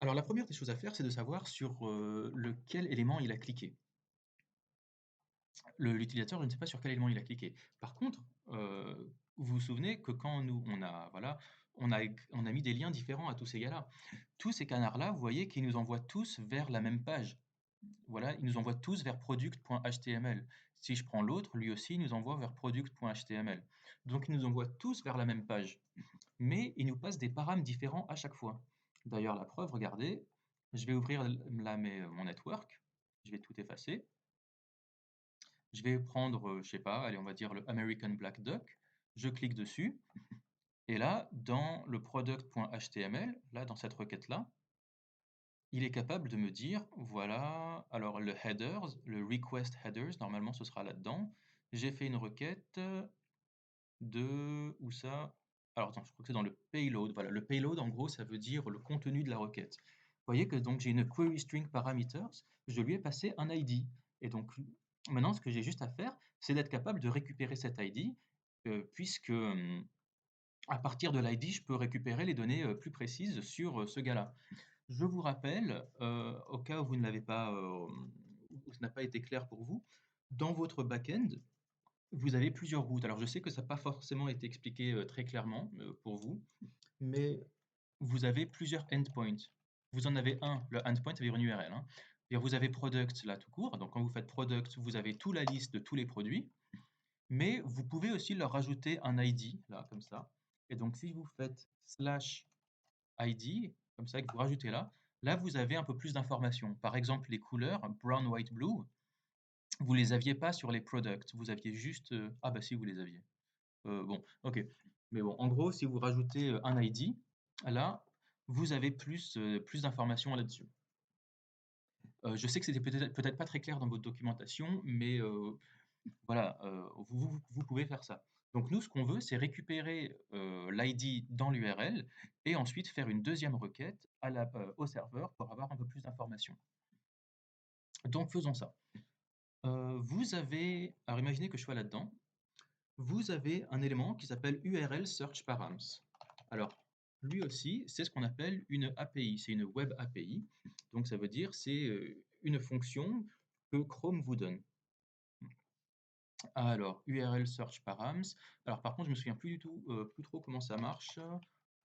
Alors la première des choses à faire, c'est de savoir sur, lequel élément il a cliqué. L'utilisateur, je ne sais pas sur quel élément il a cliqué. Par contre, vous vous souvenez que quand nous on a voilà, on a mis des liens différents à tous ces gars-là. Tous ces canards-là, vous voyez qu'ils nous envoient tous vers la même page. Voilà, ils nous envoient tous vers product.html. Si je prends l'autre, lui aussi, il nous envoie vers product.html. Donc ils nous envoient tous vers la même page, mais ils nous passent des paramètres différents à chaque fois. D'ailleurs, la preuve, regardez, je vais ouvrir là mon network, je vais tout effacer. Je vais prendre, je sais pas, allez, on va dire le American Black Duck. Je clique dessus et là, dans le product.html, là, dans cette requête-là, il est capable de me dire, voilà, alors le headers, le request headers, normalement ce sera là-dedans. J'ai fait une requête de, où ça? Alors attends, je crois que c'est dans le payload. Voilà, le payload, en gros, ça veut dire le contenu de la requête. Vous voyez que donc j'ai une query string parameters, je lui ai passé un ID. Et donc maintenant, ce que j'ai juste à faire, c'est d'être capable de récupérer cet ID, puisque à partir de l'ID, je peux récupérer les données plus précises sur ce gars-là. Je vous rappelle, au cas où vous ne l'avez pas, où ce n'a pas été clair pour vous, dans votre back-end, vous avez plusieurs routes. Alors je sais que ça n'a pas forcément été expliqué très clairement pour vous, mais vous avez plusieurs endpoints. Vous en avez un, le endpoint, ça veut dire une URL, hein. C'est-à-dire vous avez product là tout court, donc quand vous faites product, vous avez toute la liste de tous les produits, mais vous pouvez aussi leur rajouter un ID, là, comme ça. Et donc si vous faites slash ID, comme ça, que vous rajoutez là, là vous avez un peu plus d'informations. Par exemple, les couleurs, brown, white, blue, vous les aviez pas sur les products, vous aviez juste... ah bah si, vous les aviez. Bon, ok. Mais bon, en gros, si vous rajoutez un ID, là, vous avez plus d'informations là-dessus. Je sais que c'était peut-être pas très clair dans votre documentation, mais voilà, vous pouvez faire ça. Donc nous, ce qu'on veut, c'est récupérer l'ID dans l'URL et ensuite faire une deuxième requête au serveur pour avoir un peu plus d'informations. Donc faisons ça. Vous avez, alors imaginez que je sois là-dedans, vous avez un élément qui s'appelle URL Search Params. Alors, lui aussi, c'est ce qu'on appelle une API, c'est une Web API. Donc, ça veut dire c'est une fonction que Chrome vous donne. Alors, URL Search Params. Alors, par contre, je me souviens plus du tout, plus trop comment ça marche.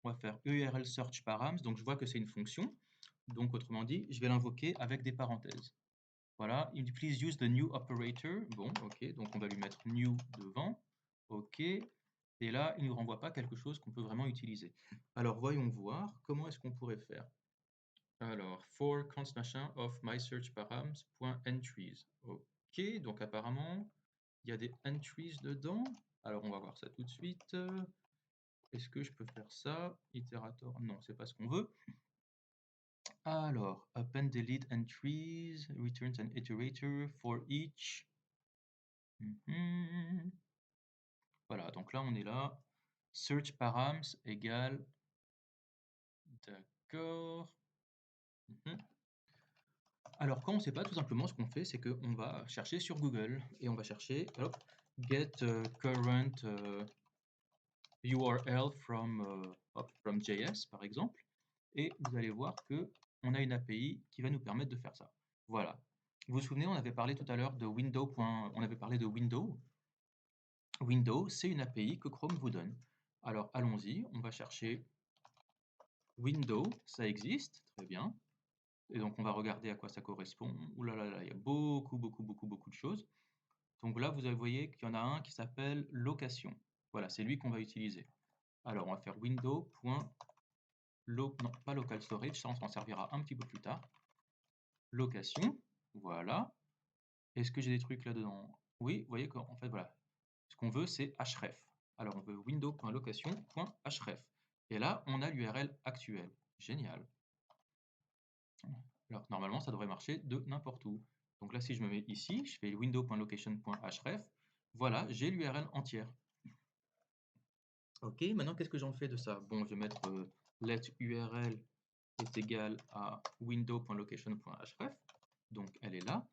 On va faire URL Search Params. Donc, je vois que c'est une fonction. Donc, autrement dit, je vais l'invoquer avec des parenthèses. Voilà, il dit please use the new operator. Bon, ok, donc on va lui mettre new devant. Ok, et là, il ne nous renvoie pas quelque chose qu'on peut vraiment utiliser. Alors, voyons voir comment est-ce qu'on pourrait faire. Alors, for const machin of my search params.entries. Ok, donc apparemment, il y a des entries dedans. Alors, on va voir ça tout de suite. Est-ce que je peux faire ça? Itérator, non, c'est pas ce qu'on veut. Alors, append delete entries, returns an iterator for each. Voilà, donc là, on est là. Search params égale. D'accord. Alors, quand on ne sait pas, tout simplement, ce qu'on fait, c'est qu'on va chercher sur Google et on va chercher, hop, get current URL from JS, par exemple. Et vous allez voir que on a une API qui va nous permettre de faire ça. Voilà. Vous vous souvenez, on avait parlé tout à l'heure de Window. On avait parlé de Window. Window, c'est une API que Chrome vous donne. Alors, allons-y, on va chercher Window, ça existe, très bien. Et donc, on va regarder à quoi ça correspond. Ouh là là là, il y a beaucoup de choses. Donc là, vous voyez qu'il y en a un qui s'appelle location. Voilà, c'est lui qu'on va utiliser. Alors, on va faire non, pas local storage, ça on s'en servira un petit peu plus tard. Location, voilà. Est-ce que j'ai des trucs là-dedans? Oui, vous voyez qu'en fait, voilà. Ce qu'on veut, c'est href. Alors, on veut window.location.href. Et là, on a l'URL actuelle. Génial. Alors, normalement, ça devrait marcher de n'importe où. Donc là, si je me mets ici, je fais window.location.href. Voilà, j'ai l'URL entière. Ok, maintenant, qu'est-ce que j'en fais de ça? Bon, je vais mettre let URL est égal à window.location.href. Donc, elle est là.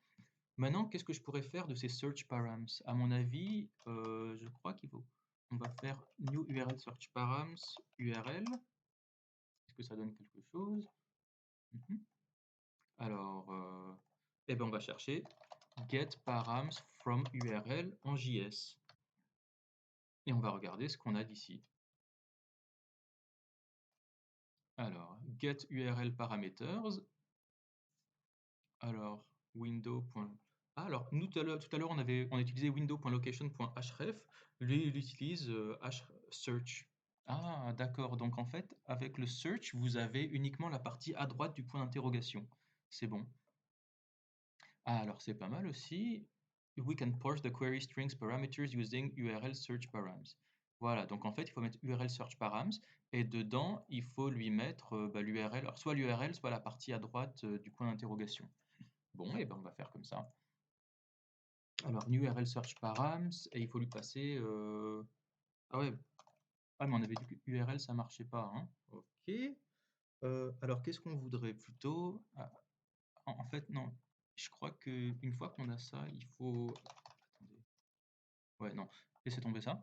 Maintenant, qu'est-ce que je pourrais faire de ces search params? À mon avis, je crois qu'il faut. On va faire new URL search params URL. Est-ce que ça donne quelque chose? Alors, eh ben, on va chercher get params from URL en JS. Et on va regarder ce qu'on a d'ici. Alors, get URL parameters. Alors, window. Ah, alors, nous, tout à l'heure, on a utilisé window.location.href. Lui, il utilise search. Ah, d'accord. Donc, en fait, avec le search, vous avez uniquement la partie à droite du point d'interrogation. C'est bon. Ah, alors, c'est pas mal aussi. We can parse the query strings parameters using URL search params. Voilà, donc en fait, il faut mettre URL search params et dedans, il faut lui mettre l'URL, alors soit l'URL, soit la partie à droite du point d'interrogation. Bon, et ben on va faire comme ça. Alors, new URL search params, et il faut lui passer. Ah ouais, ah, mais on avait dit que URL ça marchait pas, hein. Ok. Alors, qu'est-ce qu'on voudrait plutôt? Ah, en fait, non. Je crois que une fois qu'on a ça, il faut. Attendez. Ouais, non. Laissez tomber ça.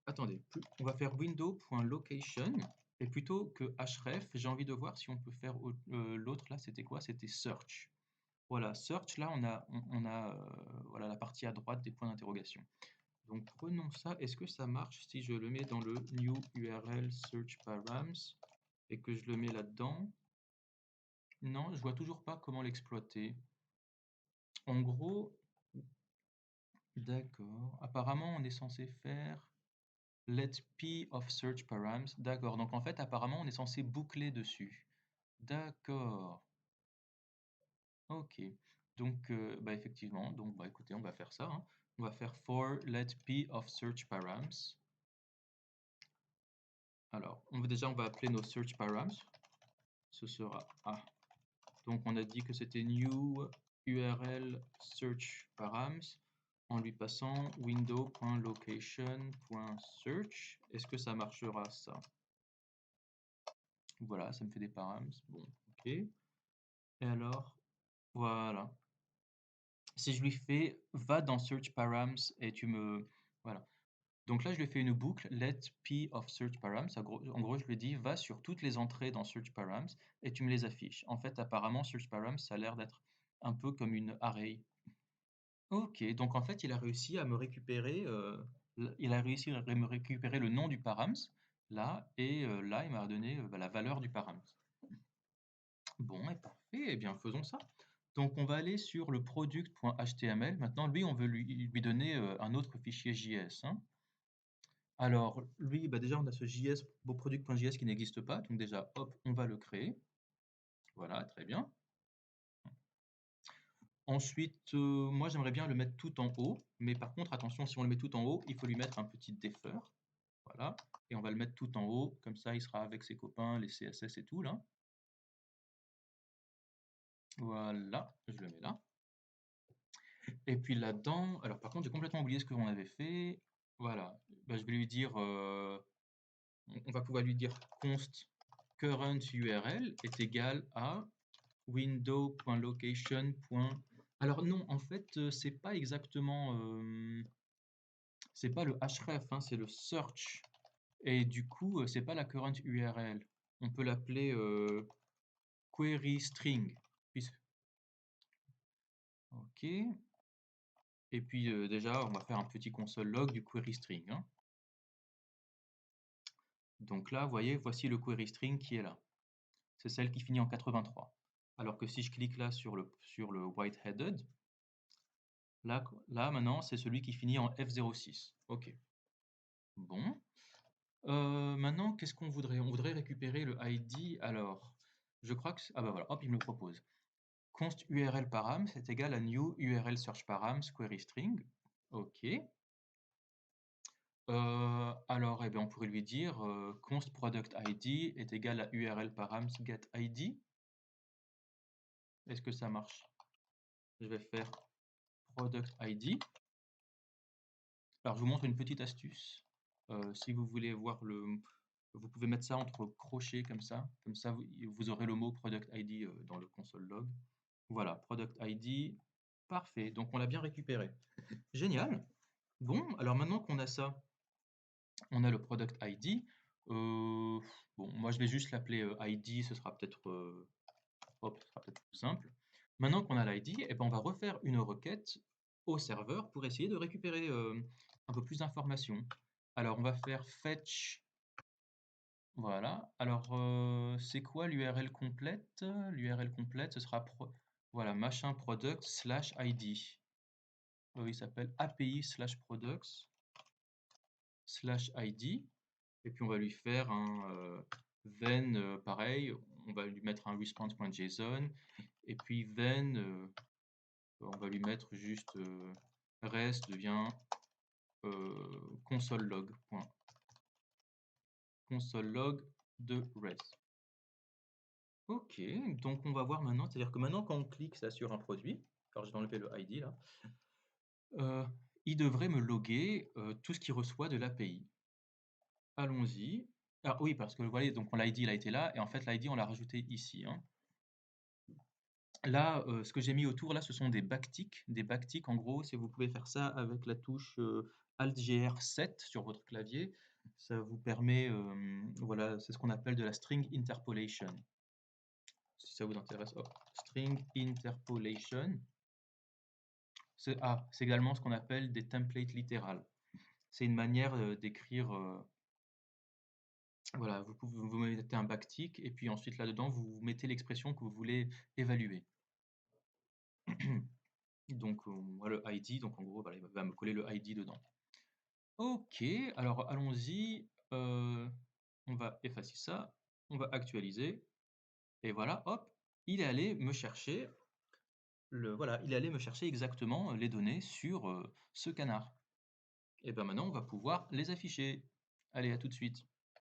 Attendez, on va faire window.location et plutôt que href, j'ai envie de voir si on peut faire l'autre là, c'était quoi? C'était search. Voilà, search là, on a voilà, la partie à droite des points d'interrogation. Donc prenons ça. Est-ce que ça marche si je le mets dans le new URL search params et que je le mets là-dedans? Non, je vois toujours pas comment l'exploiter. En gros, d'accord. Apparemment, on est censé faire let p of search params. D'accord. Donc en fait, apparemment, on est censé boucler dessus. D'accord. Ok. Donc, bah, effectivement. Donc, bah, écoutez, on va faire ça, hein. On va faire for let p of search params. Alors, on va appeler nos search params. Ce sera A. Donc, on a dit que c'était new URL search params en lui passant window.location.search. Est-ce que ça marchera ça? Voilà, ça me fait des params. Bon, ok. Et alors, voilà. Si je lui fais va dans search params et tu me. Voilà. Donc là, je lui fais une boucle let p of search params. En gros, je lui dis va sur toutes les entrées dans search params et tu me les affiches. En fait, apparemment, search params, ça a l'air d'être un peu comme une array. Ok, donc en fait, il a réussi à me récupérer. Il a réussi à me récupérer le nom du params là et là, il m'a donné bah, la valeur du params. Bon, et parfait. Eh bien, faisons ça. Donc, on va aller sur le product.html. Maintenant, lui, on veut lui donner un autre fichier JS, hein. Alors, lui, bah déjà, on a ce JS, beau product.js qui n'existe pas. Donc déjà, hop, on va le créer. Voilà, très bien. Ensuite, moi, j'aimerais bien le mettre tout en haut. Mais par contre, attention, si on le met tout en haut, il faut lui mettre un petit defer. Voilà. Et on va le mettre tout en haut. Comme ça, il sera avec ses copains, les CSS et tout, là. Voilà, je le mets là. Et puis là-dedans, alors par contre, j'ai complètement oublié ce que l'on avait fait. Voilà, bah, je vais lui dire, on va pouvoir lui dire const current URL est égal à window.location. Alors non, en fait, c'est pas exactement, c'est pas le href, hein, c'est le search. Et du coup, c'est pas la current URL. On peut l'appeler query string. Ok. Et puis déjà, on va faire un petit console log du query string, hein. Donc là, vous voyez, voici le query string qui est là. C'est celle qui finit en 83. Alors que si je clique là sur le white-headed, là maintenant, c'est celui qui finit en F06. Ok. Bon. Maintenant, qu'est-ce qu'on voudrait? On voudrait récupérer le ID. Alors, je crois que. Ah bah voilà, hop, il me le propose. Const URL param, c'est égal à new URL search params query string. Ok. Alors, eh bien, on pourrait lui dire const product ID est égal à URL params get ID. Est-ce que ça marche? Je vais faire product ID. Alors, je vous montre une petite astuce. Si vous voulez voir vous pouvez mettre ça entre crochets comme ça. Comme ça, vous aurez le mot product ID dans le console log. Voilà, product ID. Parfait. Donc, on l'a bien récupéré. Génial. Bon, alors maintenant qu'on a ça, on a le product ID. Bon, moi, je vais juste l'appeler ID. Ce sera peut-être Hop, ce sera peut-être plus simple. Maintenant qu'on a l'ID, eh ben, on va refaire une requête au serveur pour essayer de récupérer un peu plus d'informations. Alors, on va faire fetch. Voilà. Alors, c'est quoi l'URL complète? L'URL complète, ce sera voilà, machin product slash ID. Il s'appelle API slash products slash ID. Et puis on va lui faire un then, pareil, on va lui mettre un response.json. Et puis then, on va lui mettre juste rest devient console log. Console log de rest. Ok, donc on va voir maintenant, c'est-à-dire que maintenant quand on clique ça sur un produit, alors je vais enlever le ID là, il devrait me loguer tout ce qu'il reçoit de l'API. Allons-y. Ah oui, parce que vous voyez, donc l'ID il a été là, et en fait l'ID on l'a rajouté ici, hein. Là, ce que j'ai mis autour là, ce sont des backticks. Des backticks, en gros, si vous pouvez faire ça avec la touche Alt-GR7 sur votre clavier, ça vous permet, voilà, c'est ce qu'on appelle de la string interpolation. Si ça vous intéresse, hop, string interpolation. C'est également ce qu'on appelle des templates littérales. C'est une manière d'écrire, voilà, vous mettez un backtick et puis ensuite là-dedans, vous mettez l'expression que vous voulez évaluer. Donc, le ID, donc en gros, voilà, il va me coller le ID dedans. Ok, alors allons-y. On va effacer ça, on va actualiser. Et voilà, hop, il est allé me chercher voilà, il est allé me chercher exactement les données sur ce canard. Et bien maintenant, on va pouvoir les afficher. Allez, à tout de suite.